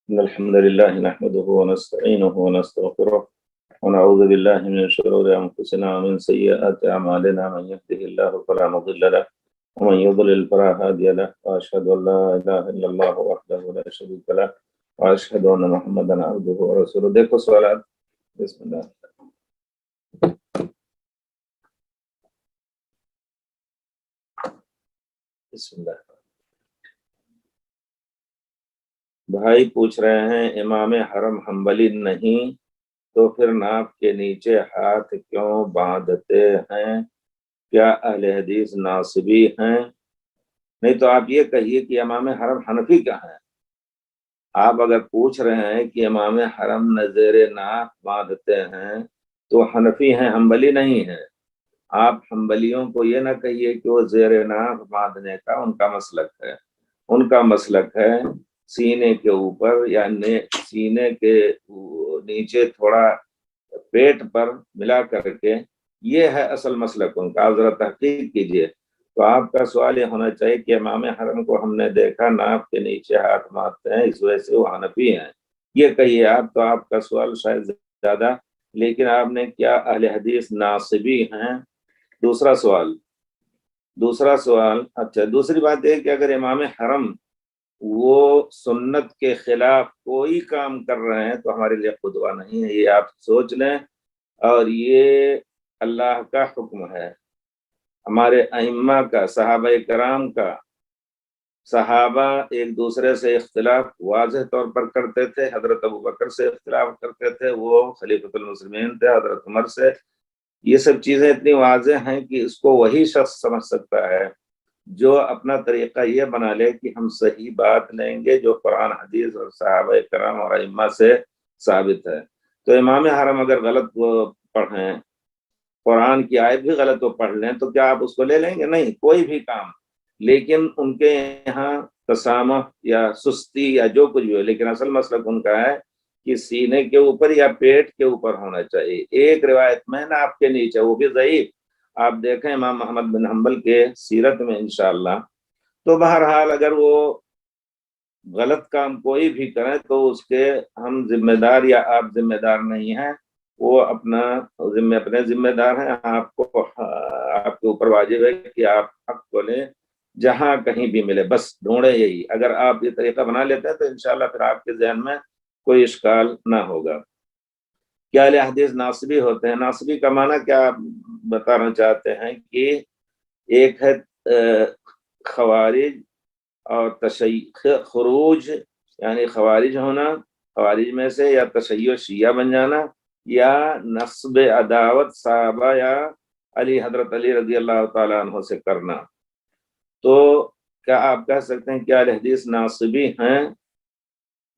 إن الحمد لله نحمده ونستعينه ونستغفره ونعوذ بالله من شرور أنفسنا ومن سيئات أعمالنا. من يهده الله فلا مضل له ومن يضلل فلا هادي له، وأشهد أن لا إله إلا الله وحده لا شريك له وأشهد أن محمدا عبده ورسوله. دیکھو سوالات. بسم اللہ. بسم اللہ. بھائی پوچھ رہے ہیں امام حرم حنبلی نہیں تو پھر ناف کے نیچے ہاتھ کیوں باندھتے ہیں؟ کیا اہل حدیث ناصبی ہیں؟ نہیں تو آپ یہ کہیے کہ امام حرم حنفی کیا ہیں. آپ اگر پوچھ رہے ہیں کہ امام حرم زیر ناف باندھتے ہیں تو حنفی ہیں، حنبلی نہیں ہیں. آپ حنبلیوں کو یہ نہ کہیے کہ وہ زیر ناف باندھنے کا ان کا مسلک ہے. ان کا مسلک ہے سینے کے اوپر یا سینے کے نیچے تھوڑا پیٹ پر ملا کر کے، یہ ہے اصل مسلک ان کا. آپ ذرا تحقیق کیجئے. تو آپ کا سوال یہ ہونا چاہیے کہ امام حرم کو ہم نے دیکھا ناف کے نیچے ہاتھ مارتے ہیں، اس وجہ سے وہ حنفی ہیں، یہ کہیے آپ. تو آپ کا سوال شاید زیادہ، لیکن آپ نے کیا اہل حدیث ناصبی ہیں؟ دوسرا سوال اچھا، دوسری بات یہ کہ اگر امام حرم وہ سنت کے خلاف کوئی کام کر رہے ہیں تو ہمارے لیے قدوہ نہیں ہے، یہ آپ سوچ لیں. اور یہ اللہ کا حکم ہے، ہمارے ائمہ کا، صحابہ کرام کا. صحابہ ایک دوسرے سے اختلاف واضح طور پر کرتے تھے. حضرت ابوبکر سے اختلاف کرتے تھے، وہ خلیفۃ المسلمین تھے. حضرت عمر سے. یہ سب چیزیں اتنی واضح ہیں کہ اس کو وہی شخص سمجھ سکتا ہے جو اپنا طریقہ یہ بنا لے کہ ہم صحیح بات لیں گے جو قرآن حدیث اور صحابہ کرام اور ائمہ سے ثابت ہے. تو امام حرم اگر غلط پڑھیں، قرآن کی آیت بھی غلط پڑھ لیں، تو کیا آپ اس کو لے لیں گے؟ نہیں، کوئی بھی کام. لیکن ان کے یہاں تسامح یا سستی یا جو کچھ بھی ہو، لیکن اصل مسلک ان کا ہے کہ سینے کے اوپر یا پیٹ کے اوپر ہونا چاہیے. ایک روایت میں نا آپ کے نیچے، وہ بھی ضعیف. آپ دیکھیں امام محمد بن حنبل کے سیرت میں انشاءاللہ. تو بہرحال اگر وہ غلط کام کوئی بھی کریں تو اس کے ہم ذمہ دار یا آپ ذمہ دار نہیں ہیں، وہ اپنے ذمہ دار ہیں. آپ کے اوپر واجب ہے کہ آپ حق کو لیں جہاں کہیں بھی ملے، بس ڈھونڈے یہی. اگر آپ یہ طریقہ بنا لیتے ہیں تو انشاءاللہ پھر آپ کے ذہن میں کوئی اشکال نہ ہوگا. کیا اہل حدیث ناصبی ہوتے ہیں؟ ناصبی کا معنی کیا آپ بتانا چاہتے ہیں کہ ایک ہے خوارج اور خروج، یعنی خوارج ہونا، خوارج میں سے، یا تشیع شیعہ بن جانا، یا نصب عداوت صحابہ یا حضرت علی رضی اللہ تعالیٰ عنہ سے کرنا. تو کیا آپ کہہ سکتے ہیں کہ اہل حدیث ناصبی ہیں؟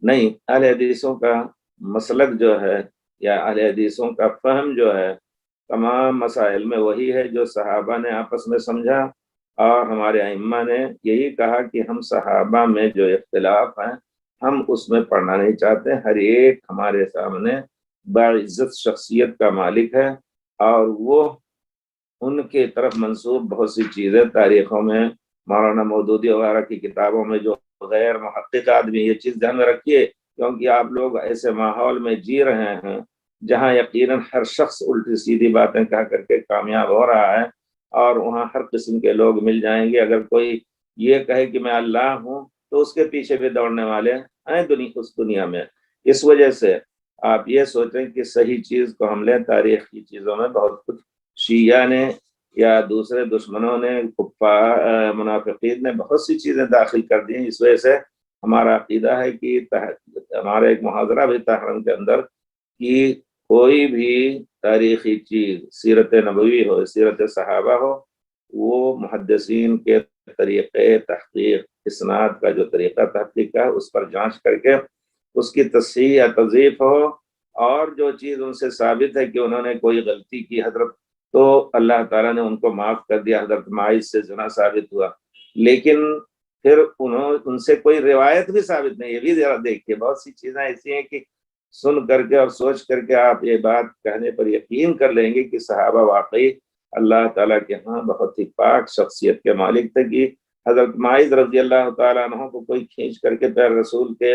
نہیں. اہل حدیثوں کا مسلک جو ہے یا اہل حدیثوں کا فہم جو ہے تمام مسائل میں وہی ہے جو صحابہ نے آپس میں سمجھا، اور ہمارے ائمہ نے یہی کہا کہ ہم صحابہ میں جو اختلاف ہیں ہم اس میں پڑھنا نہیں چاہتے. ہر ایک ہمارے سامنے باعزت شخصیت کا مالک ہے، اور وہ ان کے طرف منسوب بہت سی چیزیں تاریخوں میں، مولانا مودودی وغیرہ کی کتابوں میں جو غیر محقق آدمی، یہ چیز دھیان میں رکھیے، کیونکہ آپ لوگ ایسے ماحول میں جی رہے ہیں جہاں یقیناً ہر شخص الٹی سیدھی باتیں کہہ کر کے کامیاب ہو رہا ہے، اور وہاں ہر قسم کے لوگ مل جائیں گے. اگر کوئی یہ کہے کہ میں اللہ ہوں تو اس کے پیچھے بھی دوڑنے والے ہیں اس دنیا میں. اس وجہ سے آپ یہ سوچیں کہ صحیح چیز کو ہم لیں. تاریخ کی چیزوں میں بہت کچھ شیعہ نے یا دوسرے دشمنوں نے، منافقین نے بہت سی چیزیں داخل کر دی ہیں. اس وجہ سے ہمارا عقیدہ ہے کہ ہمارا ایک محاضرہ بھی تھا حرم کے اندر کہ کوئی بھی تاریخی چیز، سیرت نبوی ہو، سیرت صحابہ ہو، وہ محدثین کے طریقے تحقیق، اسناد کا جو طریقہ تحقیق کا ہے اس پر جانچ کر کے اس کی تصحیح یا تضعیف ہو، اور جو چیز ان سے ثابت ہے کہ انہوں نے کوئی غلطی کی حضرت، تو اللہ تعالیٰ نے ان کو معاف کر دیا. حضرت ماعز سے زنا ثابت ہوا، لیکن پھر ان سے کوئی روایت بھی ثابت نہیں. یہ بھی ذرا دیکھیے، بہت سی چیزیں ایسی ہیں کہ سن کر کے اور سوچ کر کے آپ یہ بات کہنے پر یقین کر لیں گے کہ صحابہ واقعی اللہ تعالیٰ کے ہاں بہت ہی پاک شخصیت کے مالک تھے. کہ حضرت ماعز رضی اللہ تعالیٰ عنہ کو کوئی کھینچ کر کے پیر رسول کے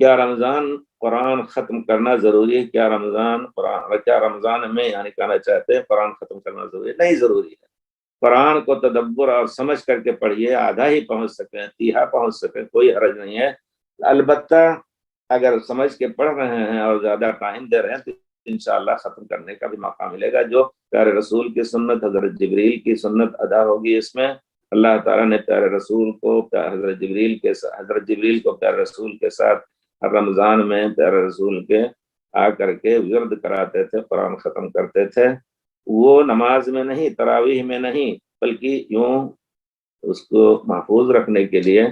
کیا رمضان قرآن ختم کرنا ضروری ہے؟ کیا رمضان میں یعنی کہنا چاہتے ہیں قرآن ختم کرنا ضروری ہے؟ نہیں ضروری ہے۔ قرآن کو تدبر اور سمجھ کر کے پڑھیے، آدھا ہی پہنچ سکیں، تیہا پہنچ سکیں، کوئی حرج نہیں ہے۔ البتہ اگر سمجھ کے پڑھ رہے ہیں اور زیادہ ٹائم دے رہے ہیں تو انشاءاللہ ختم کرنے کا بھی موقع ملے گا۔ جو پیارے رسول کی سنت، حضرت جبریل کی سنت ادا ہوگی اس میں۔ اللہ تعالیٰ نے پیارے رسول کو حضرت جبریل کو پیارے رسول کے ساتھ ہر رمضان میں پیارے رسول کے آ کر کے ورد کراتے تھے، قرآن ختم کرتے تھے۔ وہ نماز میں نہیں، تراویح میں نہیں، بلکہ یوں اس کو محفوظ رکھنے کے لیے۔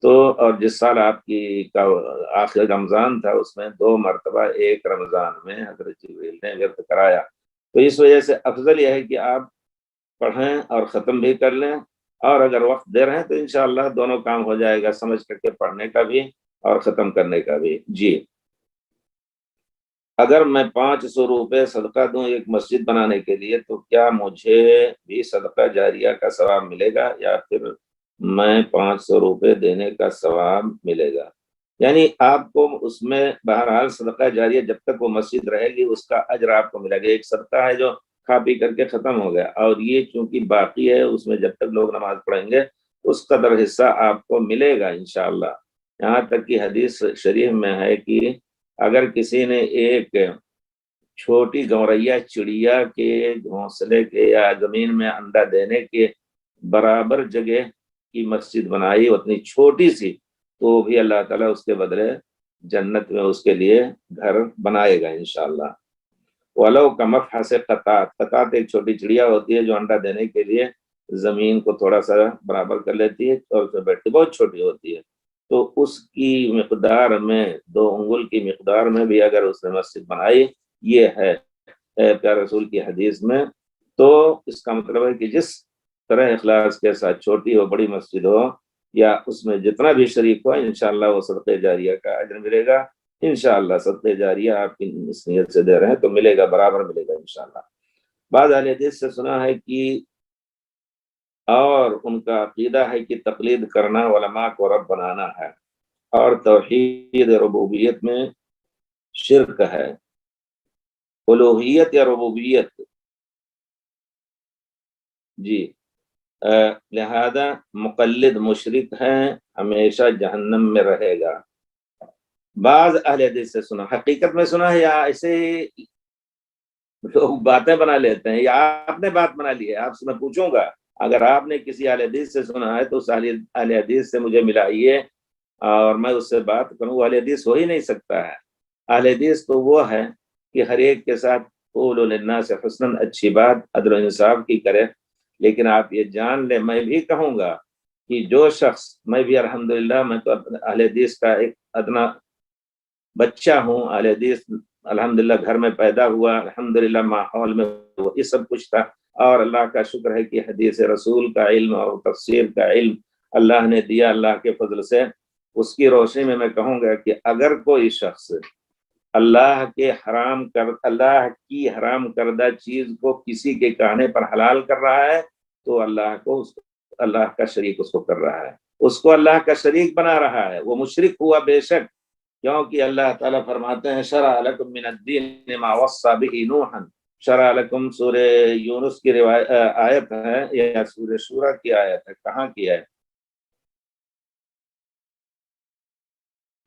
تو اور جس سال آپ کی آخر رمضان تھا اس میں 2 مرتبہ ایک رمضان میں حضرت جبریل نے ورد کرایا۔ تو اس وجہ سے افضل یہ ہے کہ آپ پڑھیں اور ختم بھی کر لیں، اور اگر وقت دے رہے ہیں تو انشاءاللہ دونوں کام ہو جائے گا، سمجھ کر کے پڑھنے کا بھی اور ختم کرنے کا بھی۔ جی، اگر میں 500 روپے صدقہ دوں ایک مسجد بنانے کے لیے تو کیا مجھے بھی صدقہ جاریہ کا ثواب ملے گا، یا پھر میں 500 روپے دینے کا ثواب ملے گا؟ یعنی آپ کو اس میں بہرحال صدقہ جاریہ جب تک وہ مسجد رہے گی اس کا اجر آپ کو ملے گا۔ ایک صدقہ ہے جو کھا پی کر کے ختم ہو گیا، اور یہ چونکہ باقی ہے اس میں جب تک لوگ نماز پڑھیں گے اس قدر حصہ آپ کو ملے گا انشاءاللہ۔ یہاں تک کہ حدیث شریف میں ہے کہ اگر کسی نے ایک چھوٹی گوریا چڑیا کے گھونسلے کے یا زمین میں انڈا دینے کے برابر جگہ کی مسجد بنائی، اتنی چھوٹی سی، تو بھی اللہ تعالیٰ اس کے بدلے جنت میں اس کے لیے گھر بنائے گا انشاءاللہ۔ ولو کمفحص سے قطات ایک چھوٹی چڑیا ہوتی ہے جو انڈا دینے کے لیے زمین کو تھوڑا سا برابر کر لیتی ہے اور اس میں بیٹھتی، بہت چھوٹی ہوتی ہے، تو اس کی مقدار میں 2 انگل کی مقدار میں بھی اگر اس نے مسجد بنائی، یہ ہے پیارے رسول کی حدیث میں۔ تو اس کا مطلب ہے کہ جس طرح اخلاص کے ساتھ چھوٹی ہو بڑی مسجد ہو یا اس میں جتنا بھی شریک ہو، انشاءاللہ وہ صدقہ جاریہ کا اجر ملے گا انشاءاللہ۔ صدقہ جاریہ آپ کی اس نیت سے دے رہے ہیں تو ملے گا، برابر ملے گا انشاءاللہ۔ بعض اہل حدیث سے سنا ہے کہ اور ان کا عقیدہ ہے کہ تقلید کرنا علماء کو رب بنانا ہے، اور توحید ربوبیت میں شرک ہے۔ الوہیت یا ربوبیت، جی، لہذا مقلد مشرک ہے، ہمیشہ جہنم میں رہے گا۔ بعض اہل حدیث سے سنا، حقیقت میں سنا ہے یا ایسے لوگ باتیں بنا لیتے ہیں، یا آپ نے بات بنا لی ہے؟ آپ سے میں پوچھوں گا، اگر آپ نے کسی اہل حدیث سے سنا ہے تو اس اہل حدیث سے مجھے ملائیے اور میں اس سے بات کروں۔ وہ اہل حدیث ہو ہی نہیں سکتا ہے۔ اہل حدیث تو وہ ہے کہ ہر ایک کے ساتھ قولوا للناس حسنا، اچھی بات عدل و انصاف کی کرے۔ لیکن آپ یہ جان لیں، میں بھی کہوں گا کہ جو شخص، میں بھی الحمدللہ، میں تو اہل حدیث کا ایک ادنا بچہ ہوں، اہل حدیث الحمدللہ گھر میں پیدا ہوا، الحمدللہ ماحول میں وہی سب کچھ تھا، اور اللہ کا شکر ہے کہ حدیث رسول کا علم اور تفسیر کا علم اللہ نے دیا اللہ کے فضل سے۔ اس کی روشنی میں میں کہوں گا کہ اگر کوئی شخص اللہ کی حرام کردہ چیز کو کسی کے کہنے پر حلال کر رہا ہے تو اللہ کا شریک اس کو کر رہا ہے، اس کو اللہ کا شریک بنا رہا ہے، وہ مشرک ہوا بے شک۔ کیونکہ اللہ تعالیٰ فرماتے ہیں شرع لکم من الدین ما وصى به نوحا، شرع لکم سورہ یونس کی آیت ہے یا سورہ شورى کی آیت ہے، کہاں کی ہے؟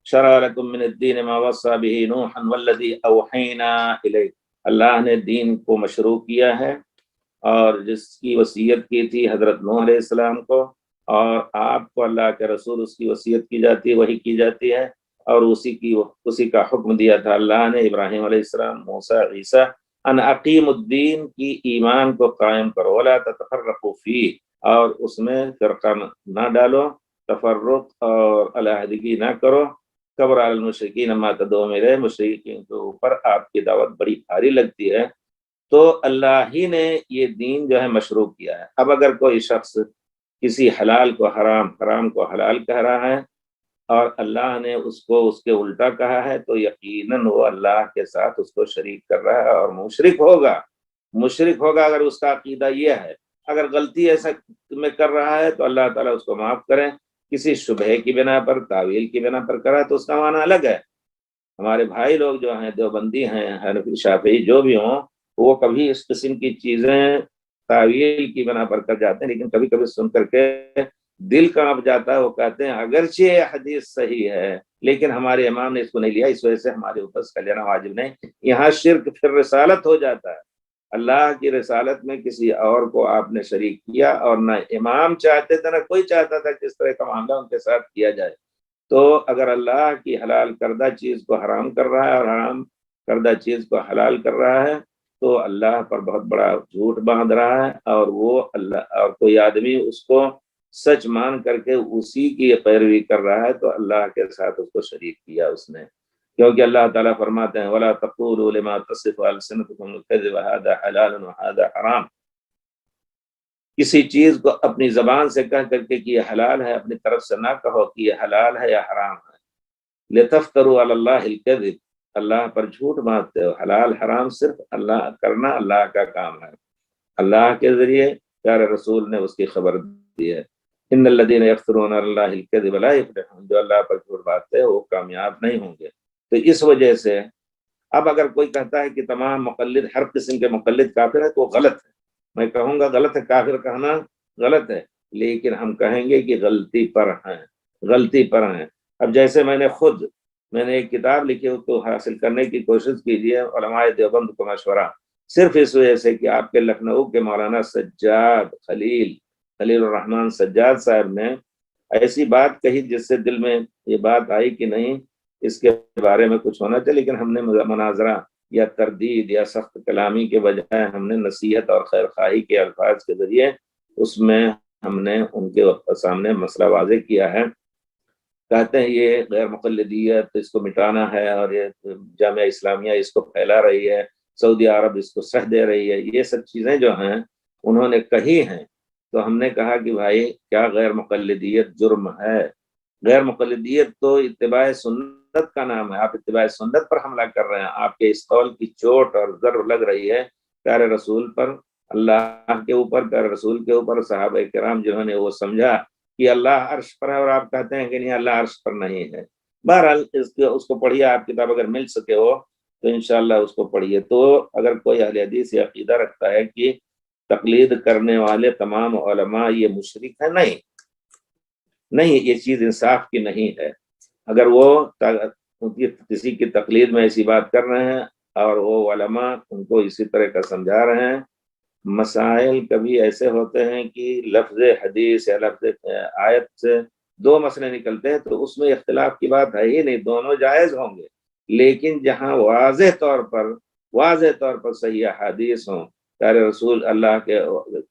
شرع لکم من الدین ما وصى به نوحا والذی اوحینا الیک، اللہ نے دین کو مشروع کیا ہے اور جس کی وصیت کی تھی حضرت نوح علیہ السلام کو، اور آپ کو اللہ کے رسول اس کی وصیت کی جاتی ہے، وہی کی جاتی ہے، اور اسی کا حکم دیا تھا اللہ نے ابراہیم علیہ السلام، موسیٰ، عیسیٰ، ان اقیم الدین کی ایمان کو قائم کرو، ولا تتفرقوا فیہ، اور اس میں فرقہ نہ ڈالو، تفرق اور علیحدگی نہ کرو۔ کبر علی المشرکین ما تدعوهم الیہ، مشرکین کے اوپر آپ کی دعوت بڑی بھاری لگتی ہے۔ تو اللہ ہی نے یہ دین جو ہے مشروع کیا ہے۔ اب اگر کوئی شخص کسی حلال کو حرام، حرام کو حلال کہہ رہا ہے اور اللہ نے اس کو اس کے الٹا کہا ہے تو یقیناً وہ اللہ کے ساتھ اس کو شریک کر رہا ہے اور مشرک ہوگا اگر اس کا عقیدہ یہ ہے۔ اگر غلطی ایسا میں کر رہا ہے تو اللہ تعالیٰ اس کو معاف کریں، کسی شبہ کی بنا پر، تعویل کی بنا پر کرا تو اس کا معنی الگ ہے۔ ہمارے بھائی لوگ جو ہیں دیوبندی ہیں، حنفی شافعی جو بھی ہوں، وہ کبھی اس قسم کی چیزیں تعویل کی بنا پر کر جاتے ہیں، لیکن کبھی کبھی سن کر کے دل کانپ جاتا ہے، وہ کہتے ہیں اگرچہ یہ حدیث صحیح ہے لیکن ہمارے امام نے اس کو نہیں لیا، اس وجہ سے ہمارے اوپر اس کا لینا واجب نہیں۔ یہاں شرک پھر رسالت ہو جاتا ہے، اللہ کی رسالت میں کسی اور کو آپ نے شریک کیا، اور نہ امام چاہتے تھے نہ کوئی چاہتا تھا کہ اس طرح کا معاملہ ان کے ساتھ کیا جائے۔ تو اگر اللہ کی حلال کردہ چیز کو حرام کر رہا ہے اور حرام کردہ چیز کو حلال کر رہا ہے تو اللہ پر بہت بڑا جھوٹ باندھ رہا ہے، اور وہ اللہ اور کوئی آدمی اس کو سچ مان کر کے اسی کی پیروی کر رہا ہے تو اللہ کے ساتھ اس کو شریک کیا اس نے، کیونکہ اللہ تعالیٰ فرماتے ہیں وَلَا تَقُولُوا لِمَا تَصِفُ أَلْسِنَتُكُمُ الْكَذِبَ هَذَا حَلَالٌ وَهَذَا حَرَامٌ، کسی چیز کو اپنی زبان سے کہہ کر کے کہ یہ حلال ہے، اپنی طرف سے نہ کہو کہ یہ حلال ہے یا حرام ہے۔ لِتَفْتَرُوا عَلَى اللَّهِ الْكَذِبَ، اللہ پر جھوٹ باندھتے ہو، حلال حرام صرف اللہ کرنا اللہ کا کام ہے، اللہ کے ذریعے پیارے رسول نے اس کی خبر دی ہے۔ ان الذين يفترون على الله الكذب لا يفلحون، جو اللہ پر جھوٹ باندھتے ہیں وہ کامیاب نہیں ہوں گے۔ تو اس وجہ سے اب اگر کوئی کہتا ہے کہ تمام مقلد، ہر قسم کے مقلد کافر ہے تو وہ غلط ہے، میں کہوں گا غلط ہے، کافر کہنا غلط ہے، لیکن ہم کہیں گے کہ غلطی پر ہیں، غلطی پر ہیں۔ اب جیسے میں نے ایک کتاب لکھی، اس کو حاصل کرنے کی کوشش کیجیے، علماء دیوبند کو مشورہ، صرف اس وجہ سے کہ آپ کے لکھنؤ کے مولانا سجاد خلیل الرحمن سجاد صاحب نے ایسی بات کہی جس سے دل میں یہ بات آئی کہ نہیں اس کے بارے میں کچھ ہونا چاہیے، لیکن ہم نے مناظرہ یا تردید یا سخت کلامی کے بجائے ہم نے نصیحت اور خیر خواہی کے الفاظ کے ذریعے اس میں ہم نے ان کے سامنے مسئلہ واضح کیا ہے۔ کہتے ہیں یہ غیر مقلدیت، اس کو مٹانا ہے، اور یہ جامعہ اسلامیہ اس کو پھیلا رہی ہے، سعودی عرب اس کو سہ دے رہی ہے، یہ سب چیزیں جو ہیں انہوں نے کہی ہیں۔ تو ہم نے کہا کہ بھائی کیا غیر مقلدیت جرم ہے؟ غیر مقلدیت تو اتباع سنت کا نام ہے، آپ اتباع سنت پر حملہ کر رہے ہیں، آپ کے اس قول کی چوٹ اور ضرب لگ رہی ہے پیارے رسول پر، اللہ کے اوپر، پیارے رسول کے اوپر، صحابہ کرام جنہوں نے وہ سمجھا کہ اللہ عرش پر ہے اور آپ کہتے ہیں کہ نہیں اللہ عرش پر نہیں ہے۔ بہرحال اس کو پڑھیے، آپ کتاب اگر مل سکے ہو تو انشاءاللہ اس کو پڑھیے۔ تو اگر کوئی اہل حدیث یہ عقیدہ رکھتا ہے کہ تقلید کرنے والے تمام علماء یہ مشرک ہیں، نہیں، یہ چیز انصاف کی نہیں ہے۔ اگر وہ کسی کی تقلید میں ایسی بات کر رہے ہیں اور وہ علماء ان کو اسی طرح کا سمجھا رہے ہیں، مسائل کبھی ایسے ہوتے ہیں کہ لفظ حدیث یا لفظ آیت سے دو مسئلے نکلتے ہیں تو اس میں اختلاف کی بات ہے ہی نہیں، دونوں جائز ہوں گے، لیکن جہاں واضح طور پر صحیح حدیث ہوں، پیارے رسول اللہ کے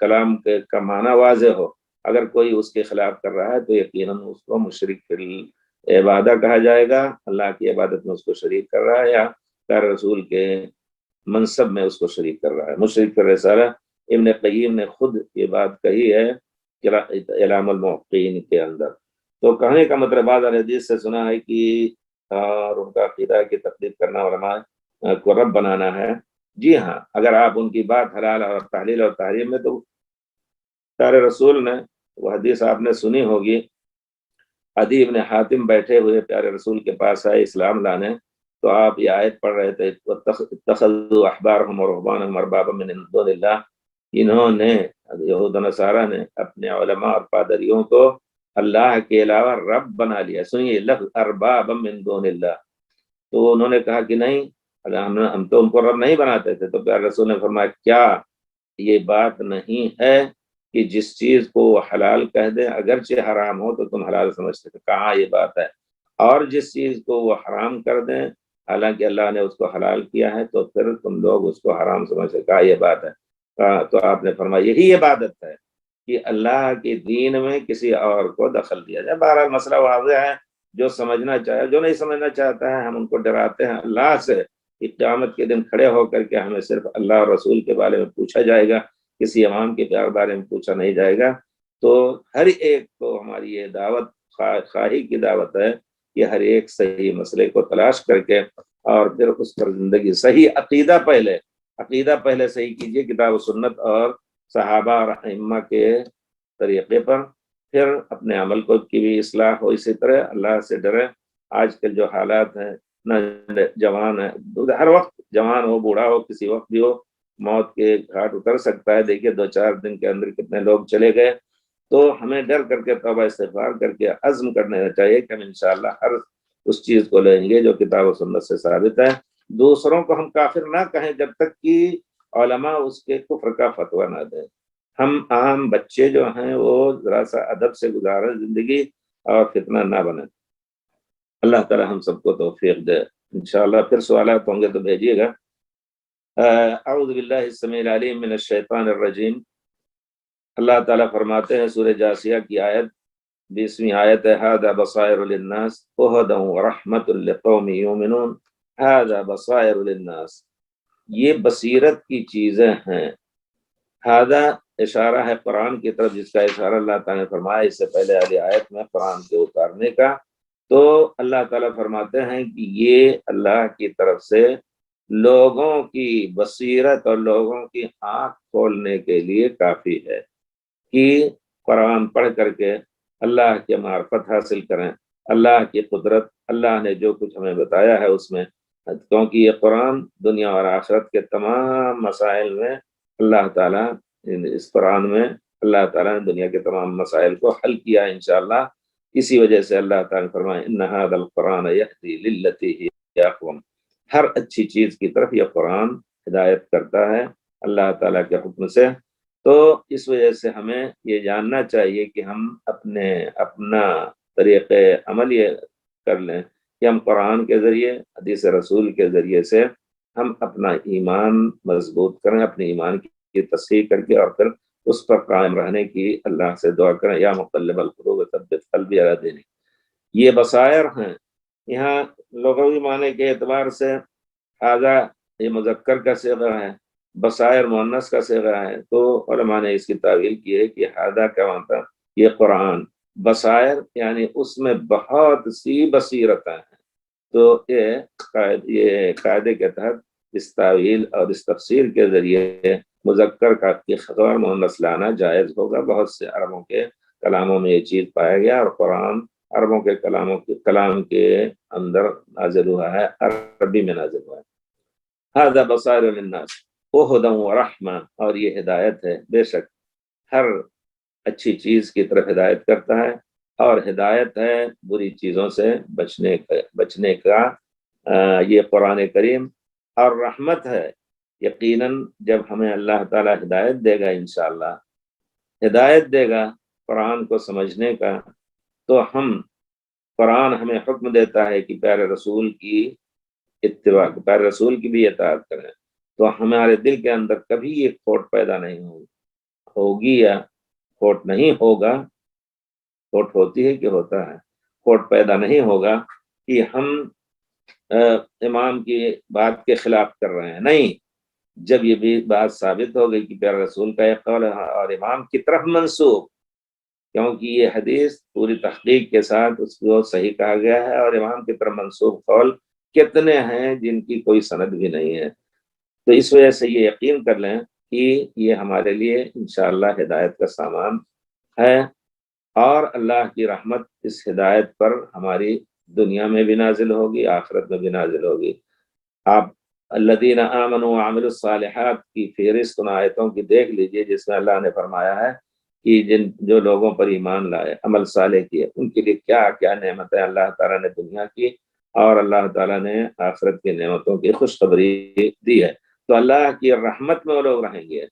کلام کا معنی واضح ہو، اگر کوئی اس کے خلاف کر رہا ہے تو یقیناً اس کو مشرک فی عبادت کہا جائے گا، اللہ کی عبادت میں اس کو شریک کر رہا ہے یا پیارے رسول کے منصب میں اس کو شریک کر رہا ہے، مشرک فی الرسالہ۔ ابن قیم نے خود یہ بات کہی ہے اعلام الموقعین کے اندر۔ تو کہنے کا مطلب بعض حدیث سے سنا ہے کہ اور ان کا عقیدہ کی تقلید کرنا علماء کو رب بنانا ہے۔ جی ہاں، اگر آپ ان کی بات حلال اور تحلیل اور تحریم میں، تو پیارے رسول نے وہ حدیث آپ نے سنی ہوگی، عدی ابن حاتم بیٹھے ہوئے پیارے رسول کے پاس آئے اسلام لانے، تو آپ یہ آیت پڑھ رہے تھے اتخذوا احبارهم ورهبانهم اربابا من دون اللہ، انہوں نے یہود و نصارہ نے اپنے علماء اور پادریوں کو اللہ کے علاوہ رب بنا لیا۔ سنیے لفظ اربابا من دون اللہ، تو انہوں نے کہا کہ نہیں، ہم تو ان کو رب نہیں بناتے تھے۔ تو پیارے رسول نے فرمایا کیا یہ بات نہیں ہے کہ جس چیز کو وہ حلال کہہ دیں اگرچہ حرام ہو تو تم حلال سمجھتے تھے؟ کہاں یہ بات ہے، اور جس چیز کو وہ حرام کر دیں حالانکہ اللہ نے اس کو حلال کیا ہے تو پھر تم لوگ اس کو حرام سمجھتے، کہا یہ بات ہے۔ تو آپ نے فرمایا یہی عبادت ہے کہ اللہ کے دین میں کسی اور کو دخل دیا جائے۔ بہرحال مسئلہ واضح ہے، جو سمجھنا چاہے، جو نہیں سمجھنا چاہتا ہے ہم ان کو ڈراتے ہیں اللہ سے کہ قیامت کے دن کھڑے ہو کر کے ہمیں صرف اللہ اور رسول کے بارے میں پوچھا جائے گا، کسی امام کے بارے میں پوچھا نہیں جائے گا۔ تو ہر ایک کو ہماری یہ دعوت خواہی کی دعوت ہے کہ ہر ایک صحیح مسئلے کو تلاش کر کے اور پھر اس پر زندگی، صحیح عقیدہ پہلے صحیح کیجئے، کتاب و سنت اور صحابہ اور ائمہ کے طریقے پر، پھر اپنے عمل کو کی بھی اصلاح ہو، اسی طرح اللہ سے ڈرے۔ آج کل جو حالات ہیں، نہ جوان ہے، ہر وقت جوان ہو بوڑھا ہو کسی وقت بھی ہو موت کے گھاٹ اتر سکتا ہے۔ دیکھیے 2-4 دن کے اندر کتنے لوگ چلے گئے۔ تو ہمیں ڈر کر کے توبہ استغفار کر کے عزم کرنا چاہیے کہ ہم انشاءاللہ ہر اس چیز کو لیں گے جو کتاب و سنت سے ثابت ہے۔ دوسروں کو ہم کافر نہ کہیں جب تک کہ علماء اس کے کفر کا فتویٰ نہ دیں۔ ہم عام بچے جو ہیں وہ ذرا سا ادب سے گزاریں زندگی اور فتنہ نہ بنے۔ اللہ تعالی ہم سب کو توفیق دے۔ انشاءاللہ پھر سوالات ہوں گے تو بھیجیے گا۔ اعوذ باللہ السمیع العلیم من الشیطان الرجیم۔ اللہ تعالیٰ فرماتے ہیں سورہ جاثیہ کی آیت 20ویں آیت ہے، ھذا بصائر للناس وھدی ورحمۃ لقوم یؤمنون۔ ھذا بصائر للناس، یہ بصیرت کی چیزیں ہیں۔ ھذا اشارہ ہے قرآن کی طرف، جس کا اشارہ اللہ تعالیٰ نے فرمایا اس سے پہلے والی آیت میں قرآن کے اتارنے کا۔ تو اللہ تعالیٰ فرماتے ہیں کہ یہ اللہ کی طرف سے لوگوں کی بصیرت اور لوگوں کی آنکھ کھولنے کے لیے کافی ہے کہ قرآن پڑھ کر کے اللہ کے معرفت حاصل کریں، اللہ کی قدرت، اللہ نے جو کچھ ہمیں بتایا ہے اس میں، کیونکہ یہ قرآن دنیا اور آخرت کے تمام مسائل میں اللہ تعالیٰ، اس قرآن میں اللہ تعالیٰ نے دنیا کے تمام مسائل کو حل کیا ہے انشاءاللہ۔ اسی وجہ سے اللہ تعالیٰ نے فرمایا ان ھذا القرآن یہدی للتی ہی اقوم، ہر اچھی چیز کی طرف یہ قرآن ہدایت کرتا ہے اللہ تعالیٰ کے حکم سے۔ تو اس وجہ سے ہمیں یہ جاننا چاہیے کہ ہم اپنا طریق عمل یہ کر لیں کہ ہم قرآن کے ذریعے، حدیث رسول کے ذریعے سے ہم اپنا ایمان مضبوط کریں، اپنے ایمان کی تصحیح کر کے اور پھر اس پر قائم رہنے کی اللہ سے دعا کریں، یا مقلب القلوب ثبت قلبی علی دینک۔ یہ بصائر ہیں۔ یہاں لغوی معنی کے اعتبار سے ھذا یہ مذکر کا صیغہ ہے، بصائر مؤنث کا صیغہ ہے، تو علماء نے اس کی تعویل کی ہے کہ ھذا کا مطلب یہ قرآن، بصائر یعنی اس میں بہت سی بصیرتیں ہیں۔ تو یہ قاعدے کے تحت اس تعویل اور اس تفسیر کے ذریعے مذکر کا خبر مؤنث لانا جائز ہوگا۔ بہت سے عربوں کے کلاموں میں یہ چیز پایا گیا، اور قرآن عربوں کے کلام کے اندر نازل ہوا ہے، عربی میں نازل ہوا ہے۔ ھذا بصائر للناس وھدی ورحمہ، اور یہ ہدایت ہے، بے شک ہر اچھی چیز کی طرف ہدایت کرتا ہے، اور ہدایت ہے بری چیزوں سے بچنے کا یہ قرآن کریم، اور رحمت ہے۔ یقیناً جب ہمیں اللہ تعالیٰ ہدایت دے گا، انشاءاللہ ہدایت دے گا قرآن کو سمجھنے کا، تو قرآن ہمیں حکم دیتا ہے کہ پیارے رسول کی اتباع، پیارے رسول کی بھی اطاعت کریں، تو ہمارے دل کے اندر کبھی یہ کھوٹ پیدا نہیں ہوگی یا کھوٹ نہیں ہوگا، کھوٹ ہوتی ہے کہ ہوتا ہے، کھوٹ پیدا نہیں ہوگا کہ ہم امام کی بات کے خلاف کر رہے ہیں۔ نہیں، جب یہ بھی بات ثابت ہو گئی کہ پیارے رسول کا ایک قول ہے اور امام کی طرف منسوب، کیونکہ یہ حدیث پوری تحقیق کے ساتھ اس کو صحیح کہا گیا ہے، اور امام کی طرف منسوب قول کتنے ہیں جن کی کوئی سند بھی نہیں ہے۔ تو اس وجہ سے یہ یقین کر لیں کہ یہ ہمارے لیے انشاءاللہ ہدایت کا سامان ہے، اور اللہ کی رحمت اس ہدایت پر ہماری دنیا میں بھی نازل ہوگی، آخرت میں بھی نازل ہوگی۔ آپ الذین آمنوا وعملوا الصالحات کی فہرست ان آیتوں کی دیکھ لیجئے، جس میں اللہ نے فرمایا ہے کہ جو لوگوں پر ایمان لائے، عمل صالح کیے، ان کے لیے کیا کیا نعمتیں اللہ تعالیٰ نے دنیا کی اور اللہ تعالیٰ نے آخرت کی نعمتوں کی خوشخبری دی ہے۔ تو اللہ کی رحمت میں وہ لوگ رہیں گے۔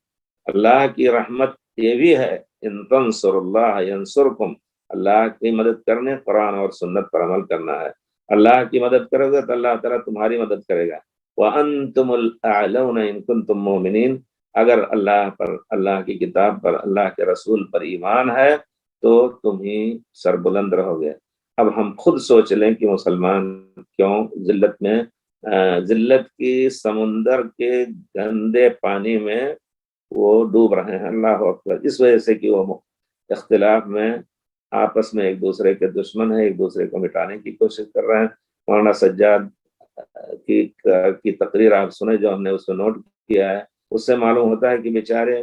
اللہ کی رحمت یہ بھی ہے، ان تنصروا اللہ ینصرکم، اللہ کی مدد کرنے، قرآن اور سنت پر عمل کرنا ہے۔ اللہ کی مدد کرو گے تو اللہ تعالیٰ تمہاری مدد کرے گا۔ وَأَنْتُمُ الْأَعْلَوْنَ إِن كُنتُم مُؤْمِنِينَ، اگر اللہ پر، اللہ کی کتاب پر، اللہ کے رسول پر ایمان ہے تو تم ہی سربلند رہو گے۔ اب ہم خود سوچ لیں کہ مسلمان کیوں ذلت کی سمندر کے گندے پانی میں وہ ڈوب رہے ہیں، اللہ اکبر، اس وجہ سے کہ وہ اختلاف میں آپس میں ایک دوسرے کے دشمن ہیں، ایک دوسرے کو مٹانے کی کوشش کر رہے ہیں۔ مولانا سجاد کی تقریر آپ سنیں جو ہم نے اس کو نوٹ کیا ہے، اس سے معلوم ہوتا ہے کہ بیچارے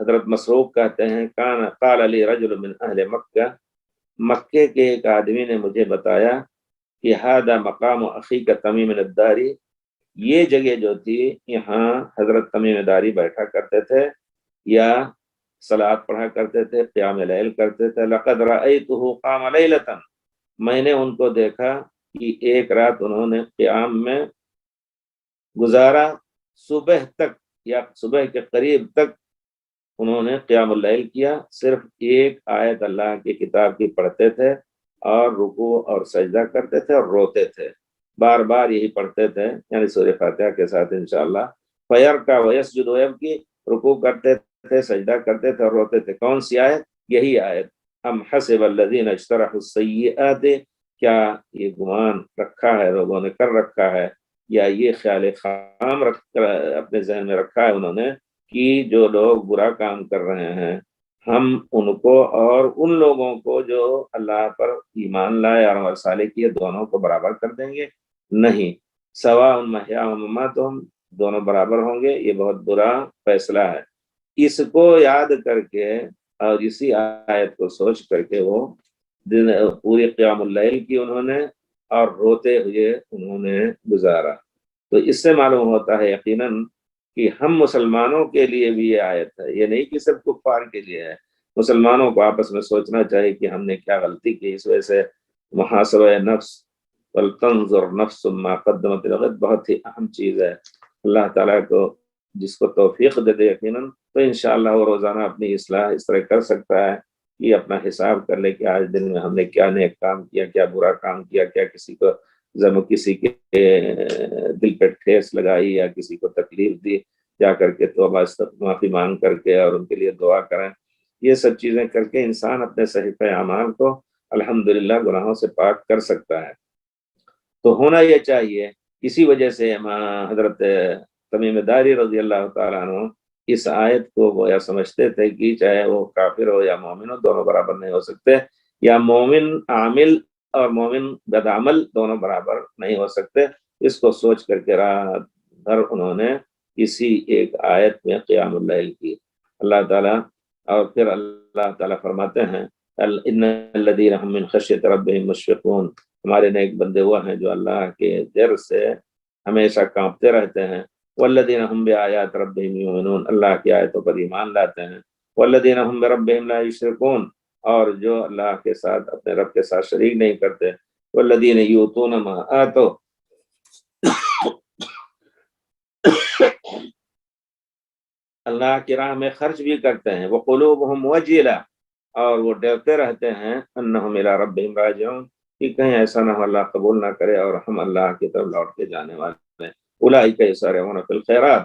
حضرت مسروق کہتے ہیں کان قال علی رجل من اہل مکہ، مکے کے ایک آدمی نے مجھے بتایا کہ ہذا مقام اخی کا تمیم الداری، یہ جگہ جو تھی یہاں حضرت تمیم داری بیٹھا کرتے تھے یا صلات پڑھا کرتے تھے، قیام لیل کرتے تھے۔ لقد رأیتہ قام لیلۃ، میں نے ان کو دیکھا کہ ایک رات انہوں نے قیام میں گزارا، صبح تک یا صبح کے قریب تک انہوں نے قیام اللیل کیا، صرف ایک آیت اللہ کی کتاب کی پڑھتے تھے اور رکوع اور سجدہ کرتے تھے اور روتے تھے، بار بار یہی پڑھتے تھے، یعنی سورہ فاتحہ کے ساتھ انشاءاللہ۔ فیرکع ویسجد ویبکی، رکوع کرتے تھے، سجدہ کرتے تھے اور روتے تھے۔ کون سی آیت؟ یہی آیت ام حسب الذین اجترحوا السیئات، کیا یہ گمان رکھا ہے لوگوں نے، کر رکھا ہے یا یہ خیال خام رکھ کر اپنے ذہن میں رکھا ہے انہوں نے کہ جو لوگ برا کام کر رہے ہیں ہم ان کو اور ان لوگوں کو جو اللہ پر ایمان لائے اور عمل صالح کیے دونوں کو برابر کر دیں گے؟ نہیں، سواء محیاہم ومماتہم، دونوں برابر ہوں گے۔ یہ بہت برا فیصلہ ہے۔ اس کو یاد کر کے اور اسی آیت کو سوچ کر کے وہ پوری قیام اللیل کی انہوں نے اور روتے ہوئے انہوں نے گزارا۔ تو اس سے معلوم ہوتا ہے یقیناً کہ ہم مسلمانوں کے لیے بھی یہ آیت ہے، یہ نہیں کہ صرف کفار کے لیے ہے۔ مسلمانوں کو آپس میں سوچنا چاہیے کہ ہم نے کیا غلطی کی، اس وجہ سے محاسبہ نفس، وَلْتَنْظُرْ نَفْسٌ مَا قَدَّمَتْ لِغَدٍ بہت ہی اہم چیز ہے۔ اللہ تعالیٰ کو جس کو توفیق دے دے یقیناً تو انشاءاللہ وہ روزانہ اپنی اصلاح اس طرح کر سکتا ہے کہ اپنا حساب کر لے کہ آج دن میں ہم نے کیا نیک کام کیا، کیا برا کام کیا، کیا کسی کو کسی کے دل پہ ٹھیس لگائی یا کسی کو تکلیف دی، جا کر کے توبہ معافی مانگ کر کے اور ان کے لیے دعا کریں۔ یہ سب چیزیں کر کے انسان اپنے صحیفہ اعمال کو الحمدللہ گناہوں سے پاک کر سکتا ہے۔ تو ہونا یہ چاہیے، اسی وجہ سے حضرت تمیم داری رضی اللہ تعالیٰ عنہ اس آیت کو گویا سمجھتے تھے کہ چاہے وہ کافر ہو یا مومن ہو دونوں برابر نہیں ہو سکتے، یا مومن عامل اور مومن بدعمل دونوں برابر نہیں ہو سکتے۔ اس کو سوچ کر کے رات بھر انہوں نے اسی ایک آیت میں قیام اللیل کی۔ اللہ تعالیٰ اور پھر اللہ تعالیٰ فرماتے ہیں ان الذین هم من خشیۃ ربهم مشفقون، ہمارے نیک بندے وہ ہیں جو اللہ کے ڈر سے ہمیشہ کانپتے رہتے ہیں۔ والذین هم بآیات ربهم یؤمنون، اللہ کی آیتوں پر ایمان لاتے ہیں۔ والذین هم بربهم لا یشرکون، اور جو اللہ کے ساتھ اپنے رب کے ساتھ شریک نہیں کرتے۔ والذین یؤتون ما آتوا، اللہ کی راہ میں خرچ بھی کرتے ہیں۔ وقلوبهم وجلہ، اور وہ ڈرتے رہتے ہیں انہم الی ربہم راجعون، کہ کہیں ایسا نہ ہو اللہ قبول نہ کرے اور ہم اللہ کی طرف لوٹ کے جانے والے ہیں۔ اولئک یسارعون فی الخیرات،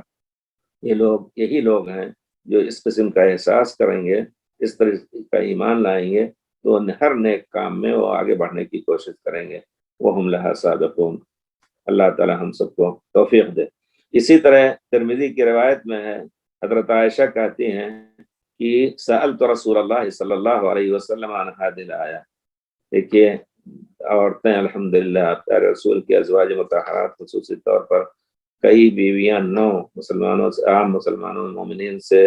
یہ لوگ یہی لوگ ہیں جو اس قسم کا احساس کریں گے، اس طرح کا ایمان لائیں گے تو ہر نیک کام میں وہ آگے بڑھنے کی کوشش کریں گے۔ وہم لہا سابقون، اللہ تعالی ہم سب کو توفیق دے۔ اسی طرح ترمذی کی روایت میں ہے، حضرت عائشہ کہتی ہیں کہ سألت رسول اللہ صلی اللہ علیہ وسلم عن هذه الآیہ، دیکھیے عورتیں الحمدللہ پیارے رسول کے ازواج مطہرات خصوصی طور پر کئی بیویاں 9 مسلمانوں سے، عام مسلمانوں مومنین سے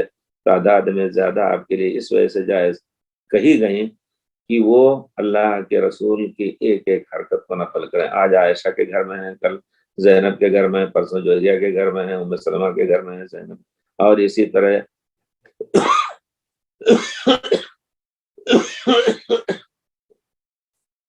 تعداد میں زیادہ آپ کے لیے اس وجہ سے جائز کہی گئیں کہ وہ اللہ کے رسول کی ایک ایک حرکت کو نقل کریں۔ آج عائشہ کے گھر میں ہیں، کل زینب کے گھر میں، پرسوں جویریہ کے گھر میں ہیں، ام سلمہ کے گھر میں ہیں زینب، اور اسی طرح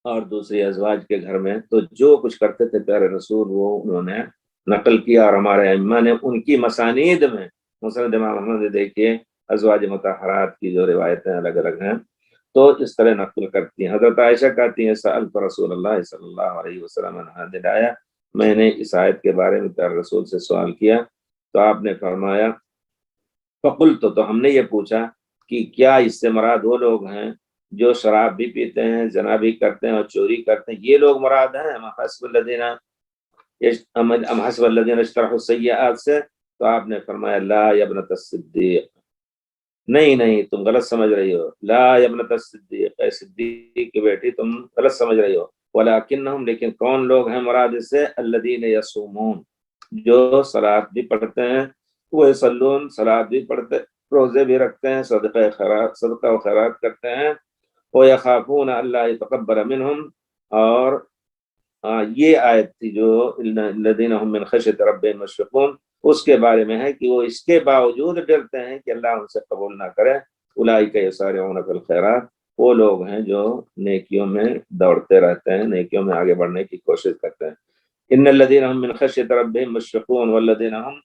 اور دوسری ازواج کے گھر میں۔ تو جو کچھ کرتے تھے پیارے رسول وہ انہوں نے نقل کیا، اور ہمارے ائمہ نے ان کی مسانید میں، مسند امام احمد دیکھیے ازواج مطہرات کی جو روایتیں الگ الگ ہیں تو اس طرح نقل کرتی ہیں۔ حضرت عائشہ کہتی ہیں سألت رسول اللہ صلی اللہ علیہ وسلم عن هذه الآیہ، میں نے اس آیت کے بارے میں پیارے رسول سے سوال کیا تو آپ نے فرمایا فقلت، تو ہم نے یہ پوچھا کہ کیا اس سے مراد وہ لوگ ہیں جو شراب بھی پیتے ہیں، زنا بھی کرتے ہیں اور چوری کرتے ہیں، یہ لوگ مراد ہیں ام حسب الذین اجترحوا السیئات سے؟ تو آپ نے فرمایا لا یا ابنۃ الصدیق، نہیں تم غلط سمجھ رہی ہو، لا یا ابنۃ الصدیق، اے صدیق کی بیٹی تم غلط سمجھ رہی ہو۔ ولکنہم، لیکن کون لوگ ہیں مراد اس سے؟ الذین یصومون، جو صلاۃ بھی پڑھتے ہیں، وہ یصلون، صلاۃ بھی پڑھتے روزے بھی رکھتے ہیں، صدقہ و خیرات کرتے ہیں، وَيَخَافُونَ أَلَّا يَتَقَبَّلَ مِنْهُمْ، اور یہ آیت تھی جو الَّذِينَ هُمْ مِنْ خَشْيَةِ رَبِّهِمْ مُشْفِقُونَ، اس کے بارے میں ہے کہ وہ اس کے باوجود ڈرتے ہیں کہ اللہ ان سے قبول نہ کرے۔ اولئک یسارعون فی الخیرات، وہ لوگ ہیں جو نیکیوں میں دوڑتے رہتے ہیں، نیکیوں میں آگے بڑھنے کی کوشش کرتے ہیں۔ ان الذین هم من خشیۃ ربهم مشفقون والذین هم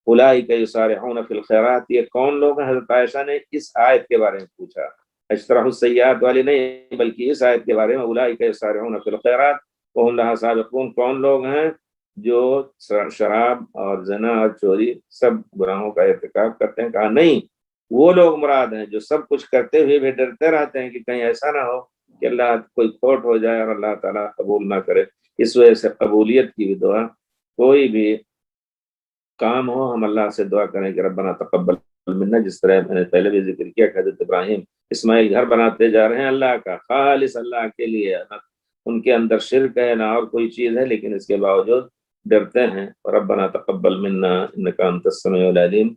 اولئک یسارعون فی الخیرات، یہ کون لوگ ہیں؟ حضرت عائشہ نے اس آیت کے بارے میں پوچھا، اجترحوا السیئات والی نہیں، بلکہ اس آیت کے بارے میں اولئک یسارعون فی الخیرات وهم لها سابقون، کون لوگ ہیں جو شراب اور زنا اور چوری سب گناہوں کا ارتکاب کرتے ہیں؟ کہا نہیں، وہ لوگ مراد ہیں جو سب کچھ کرتے ہوئے بھی ڈرتے رہتے ہیں کہ کہیں ایسا نہ ہو کہ اللہ کوئی کھوٹ ہو جائے اور اللہ تعالیٰ قبول نہ کرے۔ اس وجہ سے قبولیت کی بھی دعا، کوئی بھی کام ہو ہم اللہ سے دعا کریں کہ ربنا تقبل منا، جس طرح میں نے پہلے بھی ذکر کیا کہ حضرت ابراہیم اسماعیل گھر بناتے جا رہے ہیں اللہ کا، خالص اللہ کے لیے، ان کے اندر شرک ہے نہ اور کوئی چیز ہے، لیکن اس کے باوجود ڈرتے ہیں ربنا تقبل منا انک انت السمیع العلیم،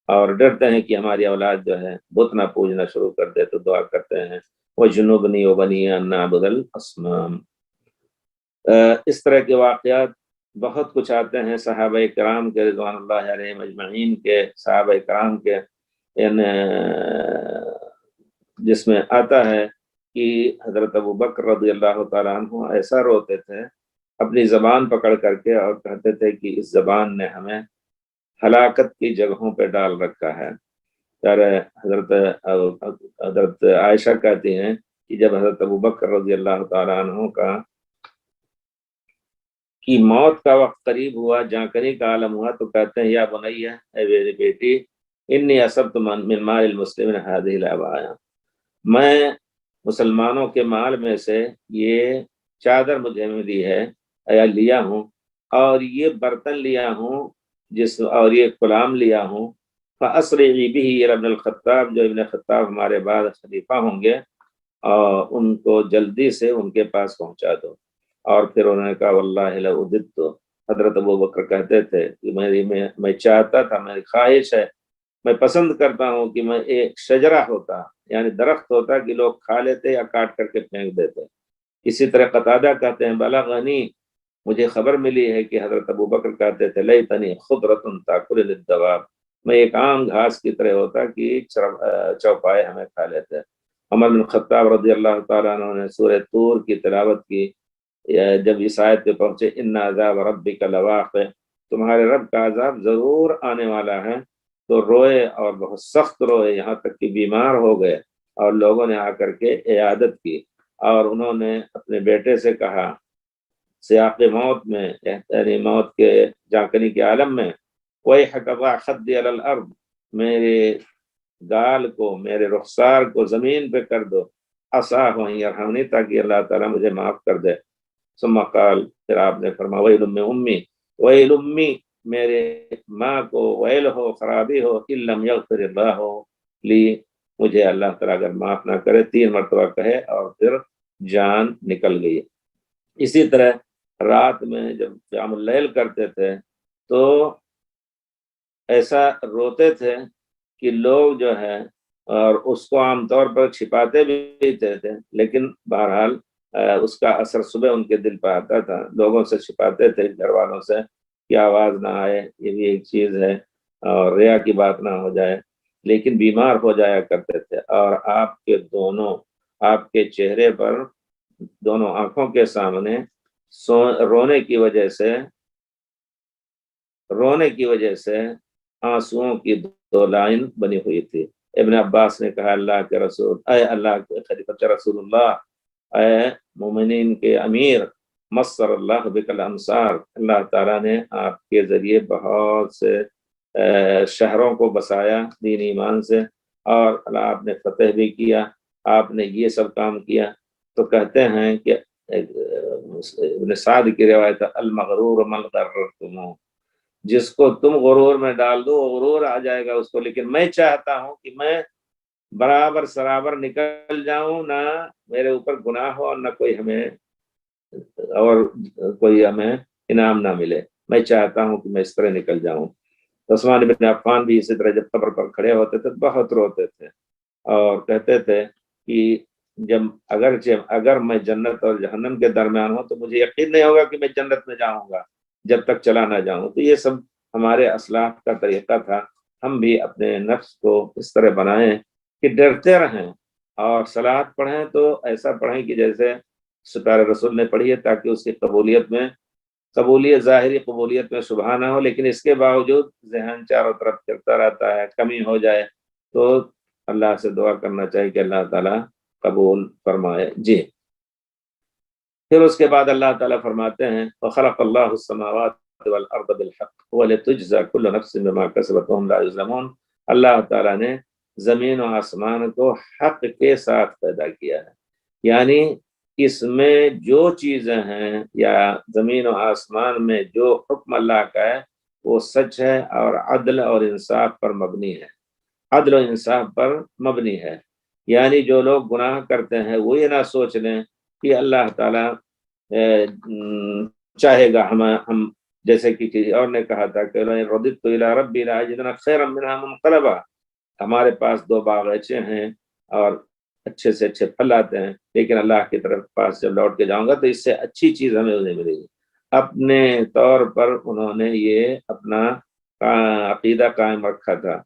اور ڈرتے ہیں کہ ہماری اولاد جو ہے بت نہ پوجنا شروع کر دے، تو دعا کرتے ہیں وجنبنی وبنی ان نعبد الاصنام۔ اس طرح کے واقعات بہت کچھ آتے ہیں صحابہ کرام کے رضوان اللہ علیہم اجمعین کے، صحابہ کرام کے جس میں آتا ہے کہ حضرت ابو بکر رضی اللہ تعالیٰ عنہ ایسا روتے تھے اپنی زبان پکڑ کر کے، اور کہتے تھے کہ اس زبان نے ہمیں ہلاکت کی جگہوں پہ ڈال رکھا ہے۔ حضرت عائشہ کہتی ہیں کہ جب حضرت ابو بکر رضی اللہ تعالیٰ عنہ کی موت کا وقت قریب ہوا، جانکنی کا عالم ہوا، تو کہتے ہیں یا بنیہ، اے میری بیٹی، انی اصبت من مال المسلمین هذه العبایا، میں مسلمانوں کے مال میں سے یہ چادر مجھے ملی ہے یا لیا ہوں، اور یہ برتن لیا ہوں، اور یہ غلام لیا ہوں، فاسرعی به الى ابن الخطاب، جو ابن خطاب ہمارے بعد خلیفہ ہوں گے، اور ان کو جلدی سے ان کے پاس پہنچا دو۔ اور پھر انہوں نے کہا واللہ لأوددت، حضرت ابو بکر کہتے تھے کہ میں چاہتا تھا، میری خواہش ہے، میں پسند کرتا ہوں کہ میں ایک شجرہ ہوتا، یعنی درخت ہوتا کہ لوگ کھا لیتے یا کاٹ کر کے پھینک دیتے۔ اسی طرح قتادہ کہتے ہیں بلغنی، مجھے خبر ملی ہے کہ حضرت ابو بکر کہتے تھے لیتنی خضرۃ تاکل الدواب، میں ایک عام گھاس کی طرح ہوتا کہ چوپائے ہمیں کھا لیتے۔ عمر بن خطاب رضی اللہ تعالیٰ عنہ نے سورہ طور کی تلاوت کی، جب اس آیت پہ پہنچے ان عذاب ربک لواقع، تمہارے رب کا عذاب ضرور آنے والا ہے، تو روئے اور بہت سخت روئے، یہاں تک کہ بیمار ہو گئے، اور لوگوں نے آ کر کے عیادت کی، اور انہوں نے اپنے بیٹے سے کہا سیاق موت میں، یعنی موت کے جانکنی کے عالم میں، وَيْحَكَ ضَعْ خَدِّي عَلَى الْأَرْضِ، میرے گال کو، میرے رخسار کو زمین پہ کر دو، عَسَىٰ أَن يَرْحَمَنِي، تاکہ اللہ تعالیٰ مجھے معاف کر دے۔ ثم قال، پھر آپ نے فرمایا ویل امی، ویل امی، میرے ماں کو ویل ہو، خرابی ہو، ان لم یغفر اللہ لی، مجھے اللہ تعالیٰ اگر معاف نہ کرے، 3 مرتبہ کہے اور پھر جان نکل گئی۔ اسی طرح رات میں جب قیام اللیل کرتے تھے تو ایسا روتے تھے کہ لوگ جو ہے، اور اس کو عام طور پر چھپاتے بھی تھے، لیکن بہرحال اس کا اثر صبح ان کے دل پہ آتا تھا، لوگوں سے چھپاتے تھے، گھر والوں سے کہ آواز نہ آئے، یہ بھی ایک چیز ہے، اور ریا کی بات نہ ہو جائے، لیکن بیمار ہو جایا کرتے تھے، اور آپ کے چہرے پر، دونوں آنکھوں کے سامنے رونے کی وجہ سے آنسوؤں کی 2 لائن بنی ہوئی تھی۔ ابن عباس نے کہا اللہ کے رسول، اے اللہ کے خلیفہ رسول اللہ، اے مومنین کے امیر، مصر اللہ بک الامصار، اللہ تعالیٰ نے آپ کے ذریعے بہت سے شہروں کو بسایا دین ایمان سے، اور اللہ آپ نے فتح بھی کیا، آپ نے یہ سب کام کیا۔ تو کہتے ہیں کہ ابن سعد کی روایت المغرور من غررتم، جس کو تم غرور میں ڈال دو وہ غرور آ جائے گا اس کو، لیکن میں چاہتا ہوں کہ میں برابر سرابر نکل جاؤں، نہ میرے اوپر گناہ ہو اور نہ کوئی ہمیں انعام نہ ملے، میں چاہتا ہوں کہ میں اس طرح نکل جاؤں۔ عثمان بن عفان بھی اسی طرح جب قبر پر کھڑے ہوتے تھے بہت روتے تھے اور کہتے تھے کہ اگر میں جنت اور جہنم کے درمیان ہوں تو مجھے یقین نہیں ہوگا کہ میں جنت میں جاؤں گا جب تک چلا نہ جاؤں. تو یہ سب ہمارے اسلاف کا طریقہ تھا. ہم بھی اپنے نفس کو اس طرح بنائیں کہ ڈرتے رہیں اور صلوات پڑھیں تو ایسا پڑھیں کہ جیسے سپارہ رسول نے پڑھی ہے، تاکہ اس کی قبولیت ظاہری قبولیت میں شبہ نہ ہو، لیکن اس کے باوجود ذہن چاروں طرف چلتا رہتا ہے، کمی ہو جائے تو اللہ سے دعا کرنا چاہیے کہ اللہ تعالیٰ قبول فرمائے. جی پھر اس کے بعد اللہ تعالیٰ فرماتے ہیں وَخَلَقَ اللَّهُ السَّمَاوَاتِ وَالْأَرْضَ بِالْحَقِّ وَلِتُجْزَىٰ كُلُّ نَفْسٍ بِمَا كَسَبَتْ وَهُمْ لَا يُظْلَمُونَ. اللہ تعالیٰ نے زمین و آسمان کو حق کے ساتھ پیدا کیا ہے، یعنی اس میں جو چیزیں ہیں یا زمین و آسمان میں جو حکم اللہ کا ہے وہ سچ ہے اور عدل اور انصاف پر مبنی ہے. عدل و انصاف پر مبنی ہے، یعنی جو لوگ گناہ کرتے ہیں وہ یہ نہ سوچ لیں کہ اللہ تعالیٰ چاہے گا ہم جیسے کہ کسی اور نے کہا تھا کہ رَضِيتُ إِلَىٰ رَبِّي لَأَجِدَنَّ خَيْرًا مِنْهَا مُنْقَلَبًا. ہمارے پاس 2 باغیچے ہیں اور اچھے سے اچھے پھل آتے ہیں، لیکن اللہ کی طرف پاس جب لوٹ کے جاؤں گا تو اس سے اچھی چیز ہمیں انہیں ملے گی. اپنے طور پر انہوں نے یہ اپنا عقیدہ قائم رکھا تھا.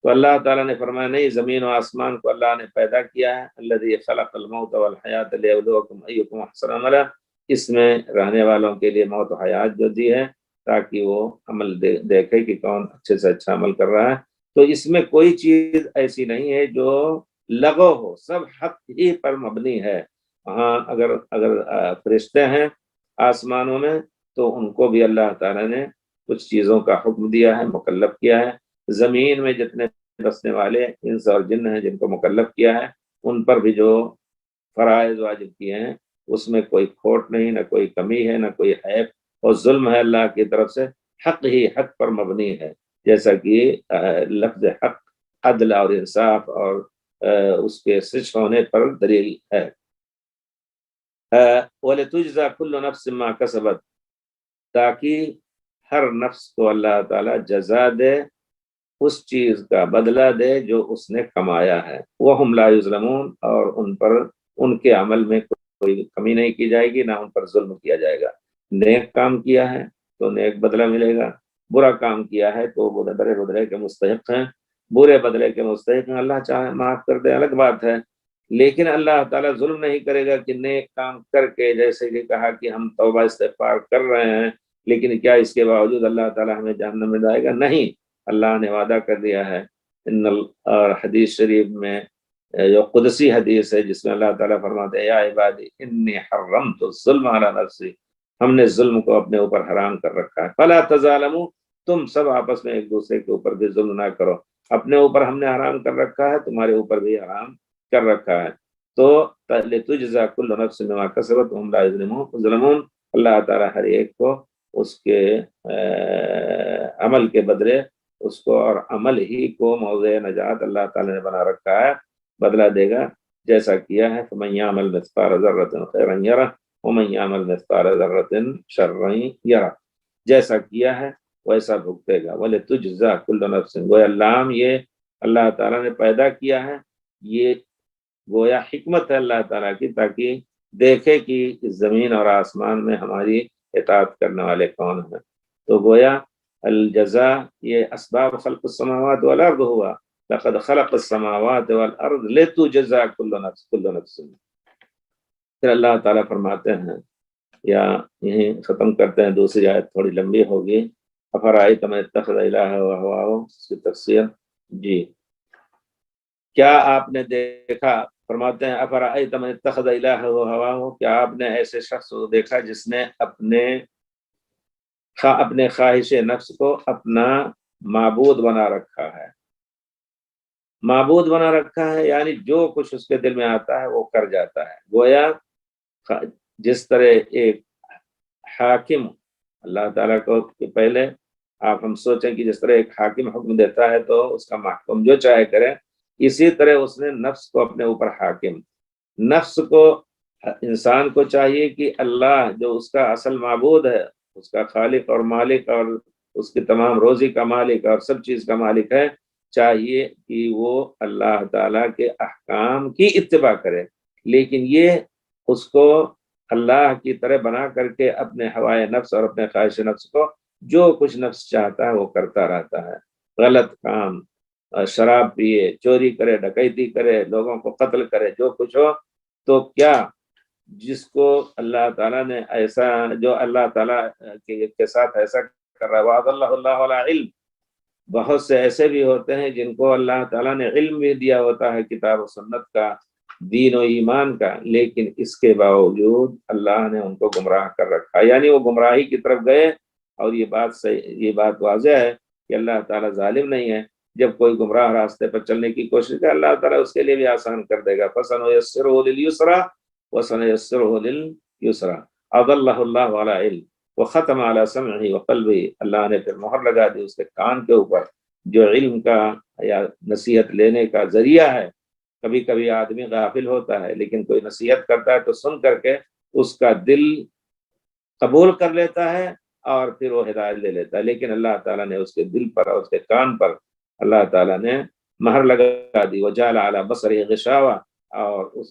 تو اللہ تعالیٰ نے فرمایا نہیں، زمین و آسمان کو اللہ نے پیدا کیا ہے. الذی خلق الموت والحیات لیبلوکم ایکم احسن عملا. اس میں رہنے والوں کے لیے موت و حیات جو دی ہے تاکہ وہ عمل دیکھے کہ کون اچھے سے اچھا عمل کر رہا ہے. تو اس میں کوئی چیز ایسی نہیں ہے جو لغو ہو، سب حق ہی پر مبنی ہے. ہاں اگر فرشتے ہیں آسمانوں میں تو ان کو بھی اللہ تعالیٰ نے کچھ چیزوں کا حکم دیا ہے، مکلف کیا ہے. زمین میں جتنے بسنے والے انس اور جن ہیں جن کو مکلف کیا ہے ان پر بھی جو فرائض واجب کیے ہیں اس میں کوئی کھوٹ نہیں، نہ کوئی کمی ہے، نہ کوئی عیب. اور ظلم ہے اللہ کی طرف سے، حق ہی حق پر مبنی ہے، جیسا کہ لفظ حق عدل اور انصاف اور اس کے سچ ہونے پر دلیل ہے. وَلِتُجْزَىٰ كُلُّ نَفْسٍ مَّا كَسَبَتْ. تاکہ ہر نفس کو اللہ تعالیٰ جزا دے، اس چیز کا بدلہ دے جو اس نے کمایا ہے. وَهُمْ لَا يُظْلَمُونَ. اور ان پر ان کے عمل میں کوئی کمی نہیں کی جائے گی، نہ ان پر ظلم کیا جائے گا. نیک کام کیا ہے تو نیک بدلہ ملے گا، برا کام کیا ہے تو وہ بدلے کے مستحق ہیں، برے بدلے کے مستحق ہیں. اللہ چاہے معاف کر دے الگ بات ہے، لیکن اللہ تعالیٰ ظلم نہیں کرے گا کہ نیک کام کر کے، جیسے کہ کہا کہ ہم توبہ استغفار کر رہے ہیں لیکن کیا اس کے باوجود اللہ تعالیٰ ہمیں جہنم میں ڈالے گا؟ نہیں، اللہ نے وعدہ کر دیا ہے. اور حدیث شریف میں جو قدسی حدیث ہے جس میں اللہ تعالیٰ فرماتے ہیں یا عبادی انی حرمت الظلم علی نفسی. ہم نے ظلم کو اپنے اوپر حرام کر رکھا ہے. فلا تظالموا. تم سب آپس میں ایک دوسرے کے اوپر بھی ظلم نہ کرو. اپنے اوپر ہم نے حرام کر رکھا ہے، تمہارے اوپر بھی حرام کر رکھا ہے. تو لتجزا کل نفس بما کسبت وهم لا یظلمون. اللہ تعالیٰ ہر ایک کو اس کے عمل کے بدلے اس کو اور عمل ہی کو موضع نجات اللہ تعالیٰ نے بنا رکھا ہے، بدلہ دے گا جیسا کیا ہے. فمن یعمل مثقال ذرۃ خیرا یرہ ومن یعمل مثقال ذرۃ شرا یرہ. جیسا کیا ہے ویسا بھگتے گا. وَلِتُجْزَىٰ كُلُّ نَفْسٍ. گویا لام یہ اللہ تعالیٰ نے پیدا کیا ہے، یہ گویا حکمت ہے اللہ تعالیٰ کی، تاکہ دیکھے کہ اس زمین اور آسمان میں ہماری اطاعت کرنے والے کون ہیں. تو گویا الجزا یہ اسباب خلق السماوات والارض ہوا. لقد خلق السماوات والارض لتجزا كل نفس. پھر اللہ تعالیٰ فرماتے ہیں، یا یہیں ختم کرتے ہیں، دوسری آیت تھوڑی لمبی ہوگی. افرأیت من اتخذ الہ وہوہ. اس کی تفسیر جی کیا آپ نے دیکھا، فرماتے ہیں افرأیت من اتخذ الہ وہوہ. کیا آپ نے ایسے شخص کو دیکھا جس نے اپنے خواہش نفس کو اپنا معبود بنا رکھا ہے. معبود بنا رکھا ہے یعنی جو کچھ اس کے دل میں آتا ہے وہ کر جاتا ہے. گویا جس طرح ایک حاکم اللہ تعالیٰ کو پہلے ہم سوچیں کہ جس طرح ایک حاکم حکم دیتا ہے تو اس کا محکوم جو چاہے کرے، اسی طرح اس نے نفس کو اپنے اوپر حاکم. نفس کو انسان کو چاہیے کہ اللہ جو اس کا اصل معبود ہے، اس کا خالق اور مالک اور اس کی تمام روزی کا مالک اور سب چیز کا مالک ہے، چاہیے کہ وہ اللہ تعالیٰ کے احکام کی اتباع کرے، لیکن یہ اس کو اللہ کی طرح بنا کر کے اپنے ہوائے نفس اور اپنے خواہش نفس کو جو کچھ نفس چاہتا ہے وہ کرتا رہتا ہے، غلط کام، شراب پیے، چوری کرے، ڈکیتی کرے، لوگوں کو قتل کرے، جو کچھ ہو، تو کیا جس کو اللہ تعالیٰ نے ایسا، جو اللہ تعالیٰ کے ساتھ ایسا کر رہا ہے، وعد اللہ اللہ علی علم، بہت سے ایسے بھی ہوتے ہیں جن کو اللہ تعالیٰ نے علم بھی دیا ہوتا ہے کتاب و سنت کا، دین و ایمان کا، لیکن اس کے باوجود اللہ نے ان کو گمراہ کر رکھا، یعنی وہ گمراہی کی طرف گئے، اور یہ بات واضح ہے کہ اللہ تعالیٰ ظالم نہیں ہے، جب کوئی گمراہ راستے پر چلنے کی کوشش کرے اللہ تعالیٰ اس کے لیے بھی آسان کر دے گا، فَسَنُيَسِّرُهُ لِلْيُسْرَىٰ وَسَنُيَسِّرُهُ لِلْيُسْرَىٰ اضلہ اللہ علی علم وختم علی سمعہ وقلبہ، اللہ نے پھر مہر لگا دی اس کے کان کے اوپر جو علم کا یا نصیحت لینے کا ذریعہ ہے۔ کبھی کبھی آدمی غافل ہوتا ہے، لیکن کوئی نصیحت کرتا ہے تو سن کر کے اس کا دل قبول کر لیتا ہے اور پھر وہ ہدایت لے لیتا ہے، لیکن اللہ تعالیٰ نے اس کے دل پر اور اس کے کان پر اللہ تعالیٰ نے مہر لگا دی، وجعل علی بصرہ غشاوہ، اور اس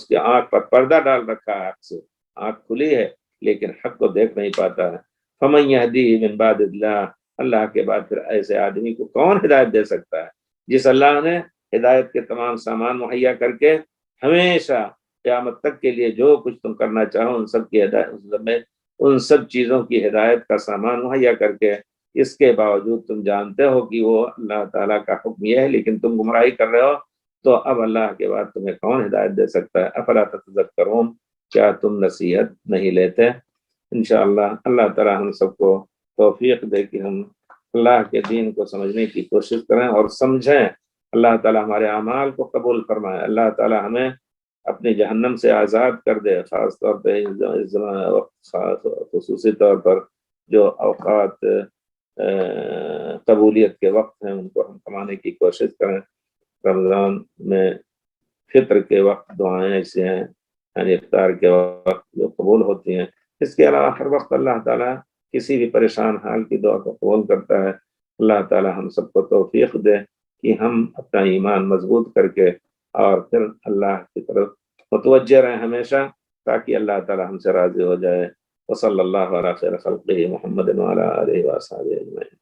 کے آنکھ پر پردہ ڈال رکھا ہے، حق سے آنکھ کھلی ہے لیکن حق کو دیکھ نہیں پاتا ہے۔ فمن یہدیہ من بعد اللہ، اللہ کے بعد پھر ایسے آدمی کو کون ہدایت دے سکتا ہے جس اللہ نے ہدایت کے تمام سامان مہیا کر کے ہمیشہ قیامت تک کے لیے جو کچھ تم کرنا چاہو ان سب کی ہدایت، ان سب چیزوں کی ہدایت کا سامان مہیا کر کے، اس کے باوجود تم جانتے ہو کہ وہ اللہ تعالیٰ کا حکم یہ ہے لیکن تم گمراہی کر رہے ہو، تو اب اللہ کے بعد تمہیں کون ہدایت دے سکتا ہے؟ افلا تتذکرون، کیا تم نصیحت نہیں لیتے؟ انشاءاللہ اللہ تعالیٰ ہم سب کو توفیق دے کہ ہم اللہ کے دین کو سمجھنے کی کوشش کریں اور سمجھیں، اللہ تعالیٰ ہمارے اعمال کو قبول فرمائے، اللہ تعالیٰ ہمیں اپنی جہنم سے آزاد کر دے، خاص طور پہ خصوصی طور پر جو اوقات قبولیت کے وقت ہیں ان کو ہم کمانے کی کوشش کریں۔ رمضان میں فطر کے وقت دعائیں ایسے ہیں، یعنی افطار کے وقت جو قبول ہوتی ہیں، اس کے علاوہ ہر وقت اللہ تعالیٰ کسی بھی پریشان حال کی دعا کو قبول کرتا ہے۔ اللہ تعالیٰ ہم سب کو توفیق دے کہ ہم اپنا ایمان مضبوط کر کے اور پھر اللہ کی طرف متوجہ رہیں ہمیشہ، تاکہ اللہ تعالیٰ ہم سے راضی ہو جائے۔ وصلی اللہ علی خیر خلقہ محمد وعلی آلہ وصحبہ اجمعین۔